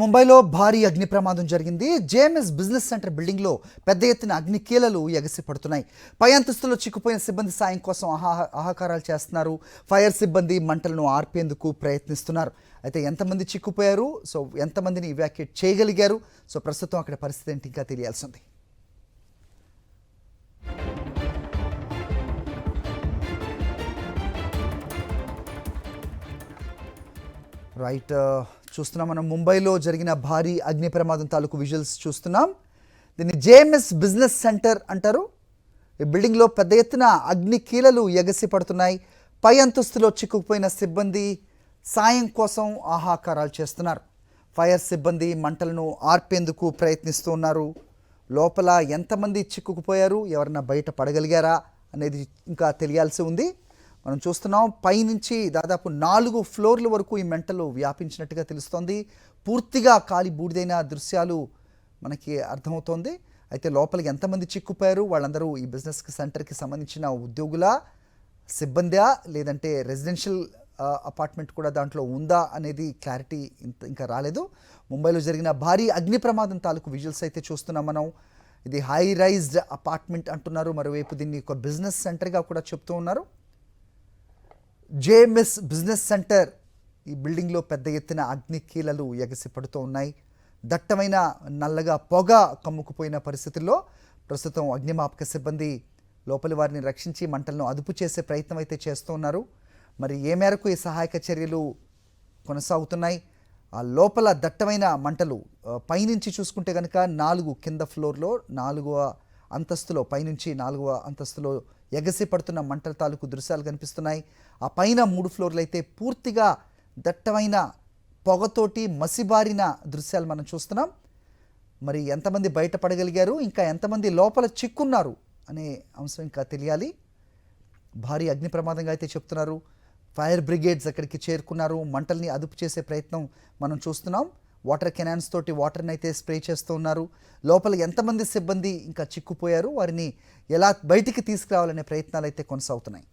ముంబైలో భారీ అగ్ని ప్రమాదం జరిగింది. జేఎంఎస్ బిజినెస్ సెంటర్ బిల్డింగ్లో పెద్ద ఎత్తున అగ్ని కీలలు ఎగసి పడుతున్నాయి. పై అంతస్తులో చిక్కుపోయిన సిబ్బంది సాయం కోసం ఆహాకారాలు చేస్తున్నారు. ఫైర్ సిబ్బంది మంటలను ఆర్పేందుకు ప్రయత్నిస్తున్నారు. అయితే ఎంతమంది చిక్కుపోయారు, సో ఎంతమందిని ఇవాక్యుయేట్ చేయగలిగారు, సో ప్రస్తుతం అక్కడ పరిస్థితి ఏంటి ఇంకా తెలియాల్సి ఉంది. రైట్, చూస్తున్నాం మనం ముంబైలో జరిగిన భారీ అగ్ని ప్రమాదం తాలూకు విజువల్స్ చూస్తున్నాం. దీన్ని జేఎంఎస్ బిజినెస్ సెంటర్ అంటారు. ఈ బిల్డింగ్లో పెద్ద ఎత్తున అగ్ని కీలలు ఎగసి పడుతున్నాయి. పై అంతస్తులో చిక్కుకుపోయిన సిబ్బంది సాయం కోసం ఆహాకారాలు చేస్తున్నారు. ఫైర్ సిబ్బంది మంటలను ఆర్పేందుకు ప్రయత్నిస్తూ ఉన్నారు. లోపల ఎంతమంది చిక్కుకుపోయారు, ఎవరన్నా బయట పడగలిగారా అనేది ఇంకా తెలియాల్సి ఉంది. మనం చూస్తున్నాం పైనుంచి దాదాపు 4 ఫ్లోర్ల వరకు ఈ మంటలు వ్యాపించినట్టుగా తెలుస్తోంది. పూర్తిగా కాలి బూడిదైన దృశ్యాలు మనకి అర్థమవుతోంది. అయితే లోపలికి ఎంతమంది చిక్కుపోయారు, వాళ్ళందరూ ఈ బిజినెస్ సెంటర్కి సంబంధించిన ఉద్యోగుల సిబ్బందా లేదంటే రెసిడెన్షియల్ అపార్ట్మెంట్ కూడా దాంట్లో ఉందా అనేది క్లారిటీ ఇంకా రాలేదు. ముంబైలో జరిగిన భారీ అగ్ని ప్రమాదం తాలూకు విజువల్స్ అయితే చూస్తున్నాం మనం. ఇది హై రైజ్డ్ అపార్ట్మెంట్ అంటున్నారు. మరోవైపు దీన్ని ఒక బిజినెస్ సెంటర్గా కూడా చెప్తూ ఉన్నారు. జేఎంఎస్ బిజినెస్ సెంటర్ ఈ బిల్డింగ్లో పెద్ద ఎత్తున అగ్ని కీలలు ఎగసి పడుతూ ఉన్నాయి. దట్టమైన నల్లగా పొగ కమ్ముకుపోయిన పరిస్థితుల్లో ప్రస్తుతం అగ్నిమాపక సిబ్బంది లోపలి వారిని రక్షించి మంటలను అదుపు చేసే ప్రయత్నం అయితే చేస్తూ ఉన్నారు. మరి ఏ మేరకు ఈ సహాయక చర్యలు కొనసాగుతున్నాయి? ఆ లోపల దట్టమైన మంటలు పైనుంచి చూసుకుంటే కనుక 4 కింద ఫ్లోర్లో 4వ అంతస్తులో పైనుంచి 4వ అంతస్తులో ఎగసి పడుతున్న మంటల తాలూకు దృశ్యాలు కనిపిస్తున్నాయి. ఆ పైన 3 ఫ్లోర్లు అయితే పూర్తిగా దట్టమైన పొగతోటి మసిబారిన దృశ్యాలు మనం చూస్తున్నాం. మరి ఎంతమంది బయటపడగలిగారు, ఇంకా ఎంతమంది లోపల చిక్కున్నారు అనే అంశం ఇంకా తెలియాలి. భారీ అగ్ని ప్రమాదంగా అయితే చెప్తున్నారు. ఫైర్ బ్రిగేడ్స్ అక్కడికి చేరుకున్నారు. మంటల్ని అదుపు చేసే ప్రయత్నం మనం చూస్తున్నాం. వాటర్ కెనాన్స్ తోటి వాటర్ని అయితే స్ప్రే చేస్తూ ఉన్నారు. లోపల ఎంతమంది సిబ్బంది ఇంకా చిక్కుపోయారు, వారిని ఎలా బయటికి తీసుకురావాలనే ప్రయత్నాలు అయితే కొనసాగుతున్నాయి.